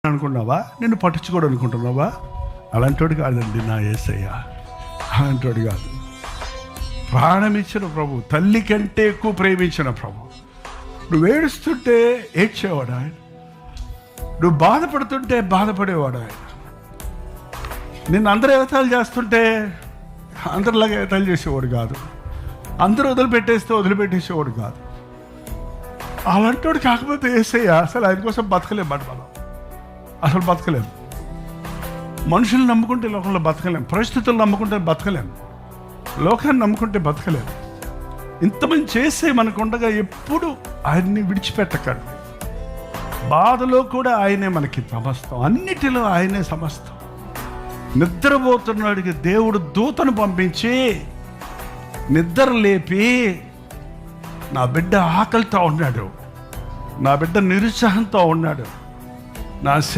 అనుకున్నావా? నిన్ను పట్టించుకోడు అనుకుంటున్నావా? అలాంటోడు కాదండి నా యేసయ్య. అలాంటోడు కాదు. ప్రాణం ఇచ్చిన ప్రభు, తల్లి కంటే ఎక్కువ ప్రేమించిన ప్రభు. నువ్వు ఏడుస్తుంటే ఏడ్చేవాడు ఆయన, నువ్వు బాధపడుతుంటే బాధపడేవాడు ఆయన. నిన్ను అందరూ ఎగతాళి చేస్తుంటే అందరిలాగా ఎగతాళి చేసేవాడు కాదు. అందరూ వదిలిపెట్టేస్తే వదిలిపెట్టేసేవాడు కాదు. అలాంటోడు కాకపోతే యేసయ్య అసలు ఆయన కోసం బతకలేము. మనం అసలు బతకలేము. మనుషులు నమ్ముకుంటే లోకంలో బతకలేము. పరిస్థితులు నమ్ముకుంటే బతకలేము. లోకాన్ని నమ్ముకుంటే బతకలేము. ఇంతమంది చేసే మనకుండగా ఎప్పుడు ఆయన్ని విడిచిపెట్టకండి. బాధలో కూడా ఆయనే మనకి సమస్తం, అన్నిటిలో ఆయనే సమస్తం. నిద్రపోతున్నాడికి దేవుడు దూతను పంపించి నిద్ర లేపి, నా బిడ్డ ఆకలితో ఉన్నాడు, నా బిడ్డ నిరుత్సాహంతో ఉన్నాడు, నా